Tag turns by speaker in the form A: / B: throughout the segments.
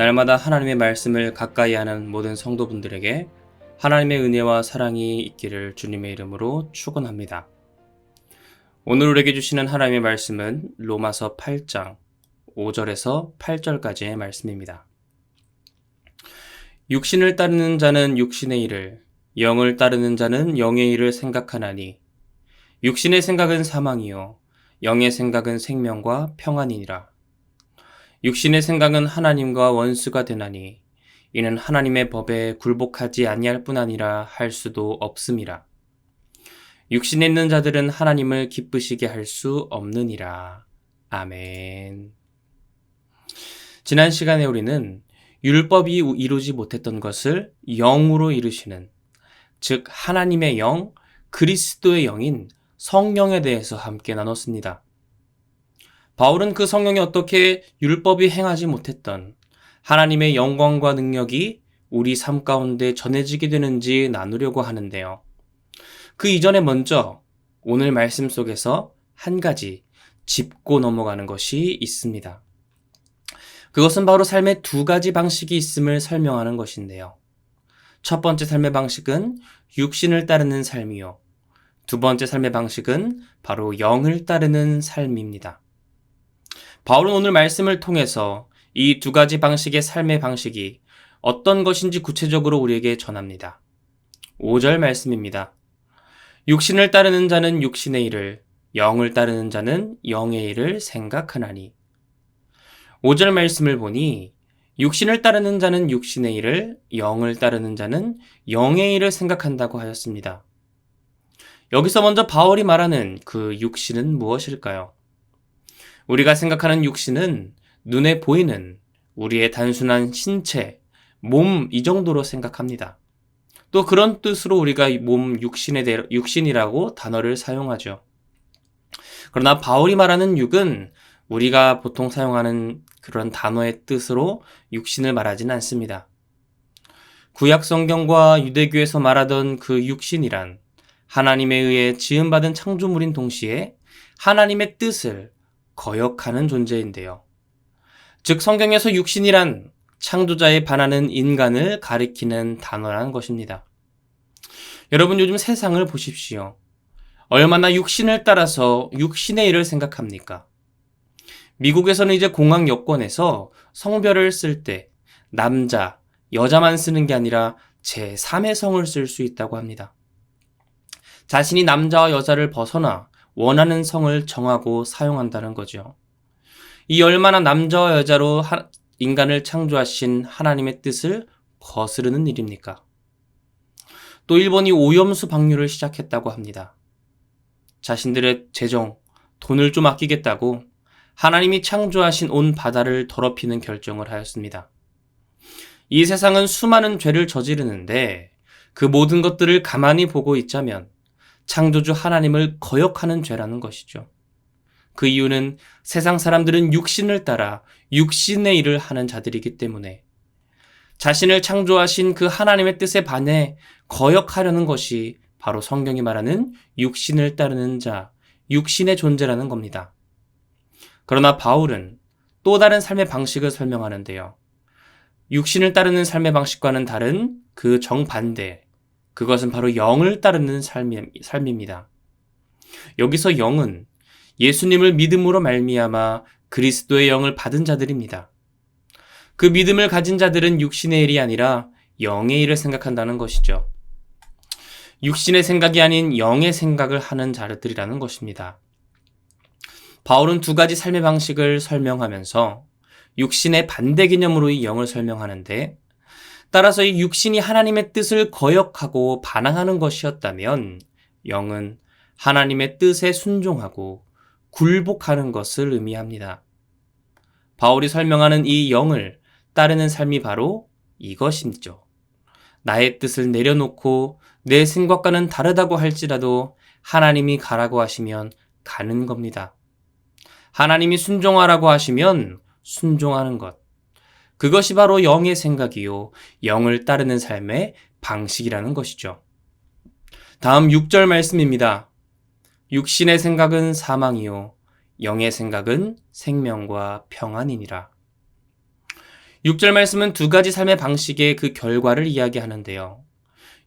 A: 날마다 하나님의 말씀을 가까이 하는 모든 성도분들에게 하나님의 은혜와 사랑이 있기를 주님의 이름으로 축원합니다. 오늘 우리에게 주시는 하나님의 말씀은 로마서 8장 5절에서 8절까지의 말씀입니다. 육신을 따르는 자는 육신의 일을, 영을 따르는 자는 영의 일을 생각하나니 육신의 생각은 사망이요 영의 생각은 생명과 평안이니라. 육신의 생각은 하나님과 원수가 되나니 이는 하나님의 법에 굴복하지 아니할 뿐 아니라 할 수도 없음이라. 육신에 있는 자들은 하나님을 기쁘시게 할 수 없느니라. 아멘. 지난 시간에 우리는 율법이 이루지 못했던 것을 영으로 이루시는, 즉 하나님의 영, 그리스도의 영인 성령에 대해서 함께 나눴습니다. 바울은 그 성령이 어떻게 율법이 행하지 못했던 하나님의 영광과 능력이 우리 삶 가운데 전해지게 되는지 나누려고 하는데요. 그 이전에 먼저 오늘 말씀 속에서 한 가지 짚고 넘어가는 것이 있습니다. 그것은 바로 삶의 두 가지 방식이 있음을 설명하는 것인데요. 첫 번째 삶의 방식은 육신을 따르는 삶이요. 두 번째 삶의 방식은 바로 영을 따르는 삶입니다. 바울은 오늘 말씀을 통해서 이 두 가지 방식의 삶의 방식이 어떤 것인지 구체적으로 우리에게 전합니다. 5절 말씀입니다. 육신을 따르는 자는 육신의 일을, 영을 따르는 자는 영의 일을 생각하나니. 5절 말씀을 보니 육신을 따르는 자는 육신의 일을, 영을 따르는 자는 영의 일을 생각한다고 하였습니다. 여기서 먼저 바울이 말하는 그 육신은 무엇일까요? 우리가 생각하는 육신은 눈에 보이는 우리의 단순한 신체, 몸 이 정도로 생각합니다. 또 그런 뜻으로 우리가 몸 육신이라고 단어를 사용하죠. 그러나 바울이 말하는 육은 우리가 보통 사용하는 그런 단어의 뜻으로 육신을 말하지는 않습니다. 구약 성경과 유대교에서 말하던 그 육신이란 하나님에 의해 지음받은 창조물인 동시에 하나님의 뜻을 거역하는 존재인데요. 즉 성경에서 육신이란 창조자에 반하는 인간을 가리키는 단어라는 것입니다. 여러분 요즘 세상을 보십시오. 얼마나 육신을 따라서 육신의 일을 생각합니까? 미국에서는 이제 공항 여권에서 성별을 쓸 때 남자, 여자만 쓰는 게 아니라 제3의 성을 쓸 수 있다고 합니다. 자신이 남자와 여자를 벗어나 원하는 성을 정하고 사용한다는 거죠. 이 얼마나 남자와 여자로 인간을 창조하신 하나님의 뜻을 거스르는 일입니까? 또 일본이 오염수 방류를 시작했다고 합니다. 자신들의 재정, 돈을 좀 아끼겠다고 하나님이 창조하신 온 바다를 더럽히는 결정을 하였습니다. 이 세상은 수많은 죄를 저지르는데 그 모든 것들을 가만히 보고 있자면 창조주 하나님을 거역하는 죄라는 것이죠. 그 이유는 세상 사람들은 육신을 따라 육신의 일을 하는 자들이기 때문에 자신을 창조하신 그 하나님의 뜻에 반해 거역하려는 것이 바로 성경이 말하는 육신을 따르는 자, 육신의 존재라는 겁니다. 그러나 바울은 또 다른 삶의 방식을 설명하는데요. 육신을 따르는 삶의 방식과는 다른 그 정반대, 그것은 바로 영을 따르는 삶입니다. 여기서 영은 예수님을 믿음으로 말미암아 그리스도의 영을 받은 자들입니다. 그 믿음을 가진 자들은 육신의 일이 아니라 영의 일을 생각한다는 것이죠. 육신의 생각이 아닌 영의 생각을 하는 자들이라는 것입니다. 바울은 두 가지 삶의 방식을 설명하면서 육신의 반대 개념으로 이 영을 설명하는데, 따라서 이 육신이 하나님의 뜻을 거역하고 반항하는 것이었다면 영은 하나님의 뜻에 순종하고 굴복하는 것을 의미합니다. 바울이 설명하는 이 영을 따르는 삶이 바로 이것이죠. 나의 뜻을 내려놓고 내 생각과는 다르다고 할지라도 하나님이 가라고 하시면 가는 겁니다. 하나님이 순종하라고 하시면 순종하는 것. 그것이 바로 영의 생각이요, 영을 따르는 삶의 방식이라는 것이죠. 다음 6절 말씀입니다. 육신의 생각은 사망이요 영의 생각은 생명과 평안이니라. 6절 말씀은 두 가지 삶의 방식의 그 결과를 이야기하는데요.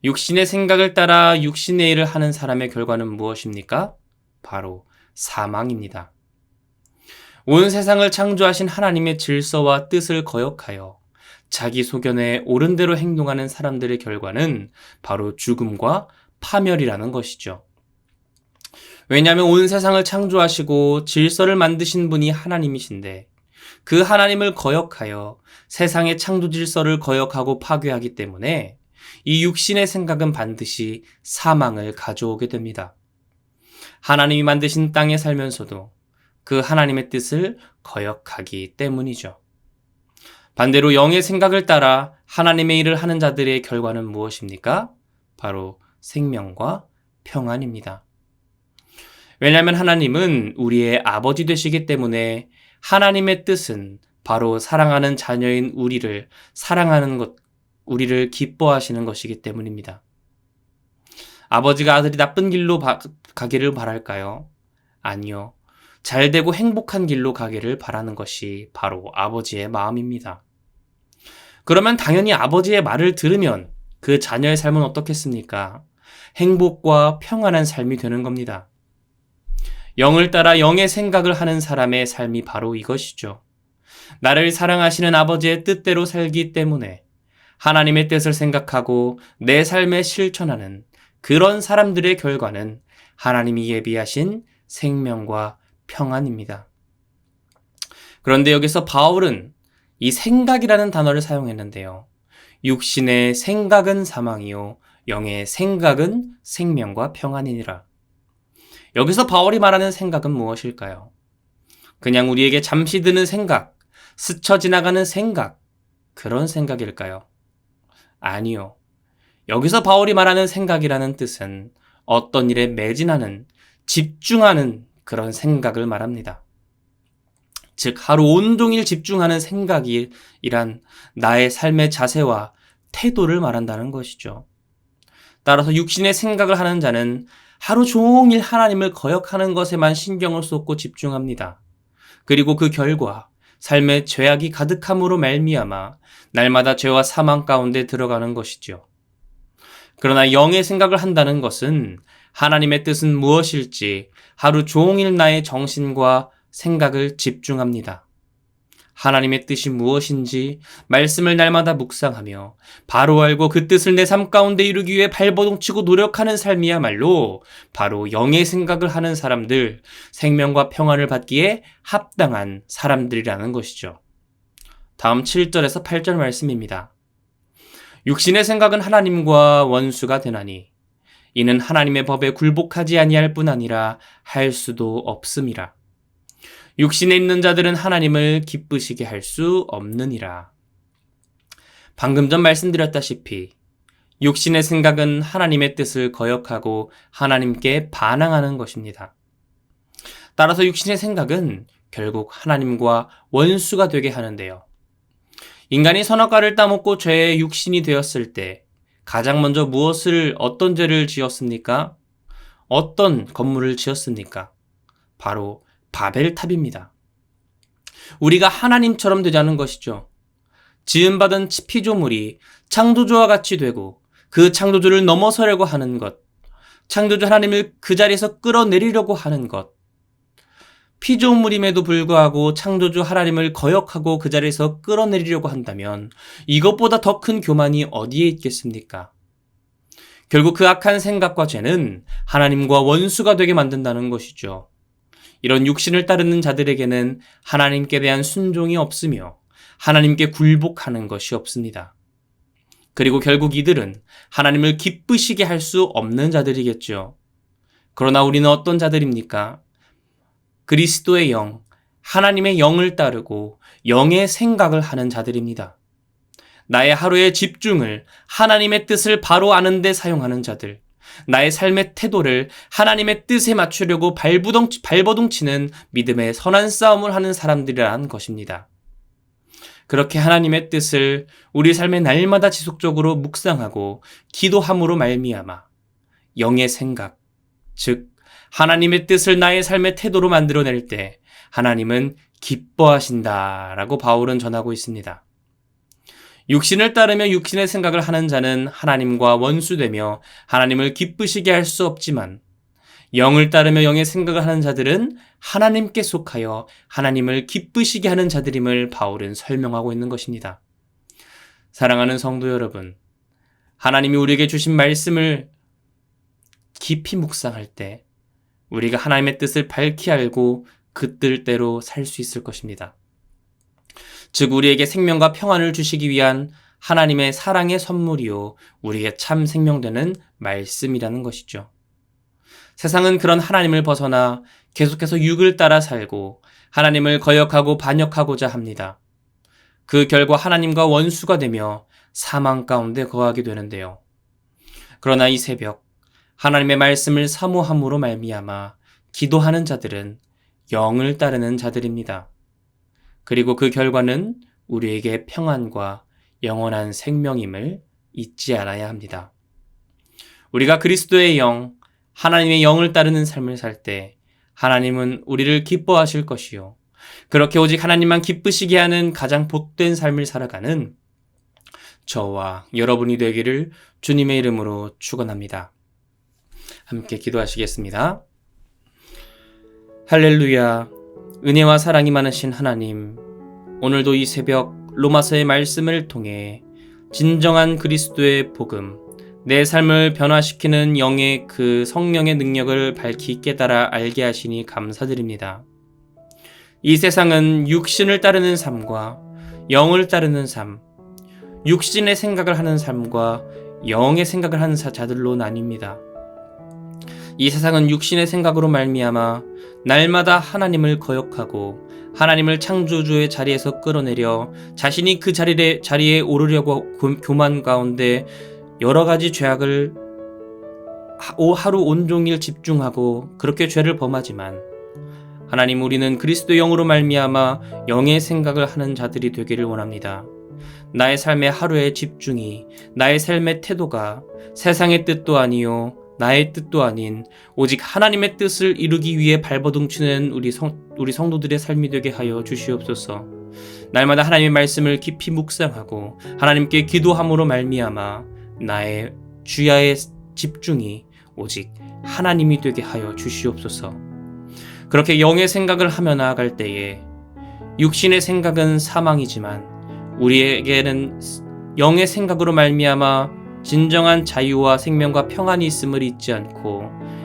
A: 육신의 생각을 따라 육신의 일을 하는 사람의 결과는 무엇입니까? 바로 사망입니다. 온 세상을 창조하신 하나님의 질서와 뜻을 거역하여 자기 소견에 옳은 대로 행동하는 사람들의 결과는 바로 죽음과 파멸이라는 것이죠. 왜냐하면 온 세상을 창조하시고 질서를 만드신 분이 하나님이신데 그 하나님을 거역하여 세상의 창조 질서를 거역하고 파괴하기 때문에 이 육신의 생각은 반드시 사망을 가져오게 됩니다. 하나님이 만드신 땅에 살면서도 그 하나님의 뜻을 거역하기 때문이죠. 반대로 영의 생각을 따라 하나님의 일을 하는 자들의 결과는 무엇입니까? 바로 생명과 평안입니다. 왜냐하면 하나님은 우리의 아버지 되시기 때문에 하나님의 뜻은 바로 사랑하는 자녀인 우리를 사랑하는 것, 우리를 기뻐하시는 것이기 때문입니다. 아버지가 아들이 나쁜 길로 가기를 바랄까요? 아니요. 잘되고 행복한 길로 가기를 바라는 것이 바로 아버지의 마음입니다. 그러면 당연히 아버지의 말을 들으면 그 자녀의 삶은 어떻겠습니까? 행복과 평안한 삶이 되는 겁니다. 영을 따라 영의 생각을 하는 사람의 삶이 바로 이것이죠. 나를 사랑하시는 아버지의 뜻대로 살기 때문에 하나님의 뜻을 생각하고 내 삶에 실천하는 그런 사람들의 결과는 하나님이 예비하신 생명과 평안입니다. 그런데 여기서 바울은 이 생각이라는 단어를 사용했는데요. 육신의 생각은 사망이요 영의 생각은 생명과 평안이니라. 여기서 바울이 말하는 생각은 무엇일까요? 그냥 우리에게 잠시 드는 생각, 스쳐 지나가는 생각, 그런 생각일까요? 아니요. 여기서 바울이 말하는 생각이라는 뜻은 어떤 일에 매진하는, 집중하는 그런 생각을 말합니다. 즉 하루 온종일 집중하는 생각이란 나의 삶의 자세와 태도를 말한다는 것이죠. 따라서 육신의 생각을 하는 자는 하루 종일 하나님을 거역하는 것에만 신경을 쏟고 집중합니다. 그리고 그 결과 삶의 죄악이 가득함으로 말미암아 날마다 죄와 사망 가운데 들어가는 것이죠. 그러나 영의 생각을 한다는 것은 하나님의 뜻은 무엇일지 하루 종일 나의 정신과 생각을 집중합니다. 하나님의 뜻이 무엇인지 말씀을 날마다 묵상하며 바로 알고 그 뜻을 내 삶 가운데 이루기 위해 발버둥치고 노력하는 삶이야말로 바로 영의 생각을 하는 사람들, 생명과 평안을 받기에 합당한 사람들이라는 것이죠. 다음 7절에서 8절 말씀입니다. 육신의 생각은 하나님과 원수가 되나니 이는 하나님의 법에 굴복하지 아니할 뿐 아니라 할 수도 없음이라. 육신에 있는 자들은 하나님을 기쁘시게 할 수 없느니라. 방금 전 말씀드렸다시피 육신의 생각은 하나님의 뜻을 거역하고 하나님께 반항하는 것입니다. 따라서 육신의 생각은 결국 하나님과 원수가 되게 하는데요. 인간이 선악과를 따먹고 죄의 육신이 되었을 때 가장 먼저 어떤 죄를 지었습니까? 어떤 건물을 지었습니까? 바로 바벨탑입니다. 우리가 하나님처럼 되자는 것이죠. 지음받은 피조물이 창조주와 같이 되고 그 창조주를 넘어서려고 하는 것, 창조주 하나님을 그 자리에서 끌어내리려고 하는 것, 피조물임에도 불구하고 창조주 하나님을 거역하고 그 자리에서 끌어내리려고 한다면 이것보다 더 큰 교만이 어디에 있겠습니까? 결국 그 악한 생각과 죄는 하나님과 원수가 되게 만든다는 것이죠. 이런 육신을 따르는 자들에게는 하나님께 대한 순종이 없으며 하나님께 굴복하는 것이 없습니다. 그리고 결국 이들은 하나님을 기쁘시게 할 수 없는 자들이겠죠. 그러나 우리는 어떤 자들입니까? 그리스도의 영, 하나님의 영을 따르고 영의 생각을 하는 자들입니다. 나의 하루의 집중을 하나님의 뜻을 바로 아는 데 사용하는 자들, 나의 삶의 태도를 하나님의 뜻에 맞추려고 발버둥치는 믿음의 선한 싸움을 하는 사람들이라는 것입니다. 그렇게 하나님의 뜻을 우리 삶의 날마다 지속적으로 묵상하고 기도함으로 말미암아 영의 생각, 즉 하나님의 뜻을 나의 삶의 태도로 만들어낼 때 하나님은 기뻐하신다라고 바울은 전하고 있습니다. 육신을 따르며 육신의 생각을 하는 자는 하나님과 원수되며 하나님을 기쁘시게 할 수 없지만 영을 따르며 영의 생각을 하는 자들은 하나님께 속하여 하나님을 기쁘시게 하는 자들임을 바울은 설명하고 있는 것입니다. 사랑하는 성도 여러분, 하나님이 우리에게 주신 말씀을 깊이 묵상할 때 우리가 하나님의 뜻을 밝히 알고 그 뜻대로 살 수 있을 것입니다. 즉 우리에게 생명과 평안을 주시기 위한 하나님의 사랑의 선물이요 우리에게 참 생명되는 말씀이라는 것이죠. 세상은 그런 하나님을 벗어나 계속해서 육을 따라 살고 하나님을 거역하고 반역하고자 합니다. 그 결과 하나님과 원수가 되며 사망 가운데 거하게 되는데요. 그러나 이 새벽 하나님의 말씀을 사모함으로 말미암아 기도하는 자들은 영을 따르는 자들입니다. 그리고 그 결과는 우리에게 평안과 영원한 생명임을 잊지 않아야 합니다. 우리가 그리스도의 영, 하나님의 영을 따르는 삶을 살 때 하나님은 우리를 기뻐하실 것이요. 그렇게 오직 하나님만 기쁘시게 하는 가장 복된 삶을 살아가는 저와 여러분이 되기를 주님의 이름으로 축원합니다. 함께 기도하시겠습니다. 할렐루야. 은혜와 사랑이 많으신 하나님, 오늘도 이 새벽 로마서의 말씀을 통해 진정한 그리스도의 복음, 내 삶을 변화시키는 영의 그 성령의 능력을 밝히 깨달아 알게 하시니 감사드립니다. 이 세상은 육신을 따르는 삶과 영을 따르는 삶, 육신의 생각을 하는 삶과 영의 생각을 하는 자들로 나뉩니다. 이 세상은 육신의 생각으로 말미암아 날마다 하나님을 거역하고 하나님을 창조주의 자리에서 끌어내려 자신이 그 자리에 오르려고 교만 가운데 여러 가지 죄악을 하루 온종일 집중하고 그렇게 죄를 범하지만 하나님, 우리는 그리스도 영으로 말미암아 영의 생각을 하는 자들이 되기를 원합니다. 나의 삶의 하루의 집중이, 나의 삶의 태도가 세상의 뜻도 아니요 나의 뜻도 아닌 오직 하나님의 뜻을 이루기 위해 발버둥치는 우리 성도들의 삶이 되게 하여 주시옵소서. 날마다 하나님의 말씀을 깊이 묵상하고 하나님께 기도함으로 말미암아 나의 주야의 집중이 오직 하나님이 되게 하여 주시옵소서. 그렇게 영의 생각을 하며 나아갈 때에 육신의 생각은 사망이지만 우리에게는 영의 생각으로 말미암아 진정한 자유와 생명과 평안이 있음을 잊지 않고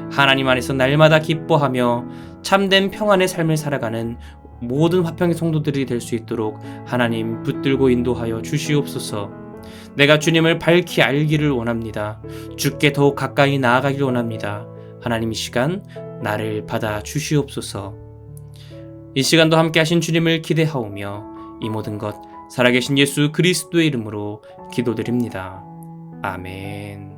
A: 하나님 안에서 날마다 기뻐하며 참된 평안의 삶을 살아가는 모든 화평의 성도들이 될 수 있도록 하나님 붙들고 인도하여 주시옵소서. 내가 주님을 밝히 알기를 원합니다. 주께 더욱 가까이 나아가기를 원합니다. 하나님, 이 시간 나를 받아 주시옵소서. 이 시간도 함께 하신 주님을 기대하오며 이 모든 것 살아계신 예수 그리스도의 이름으로 기도드립니다. 아멘.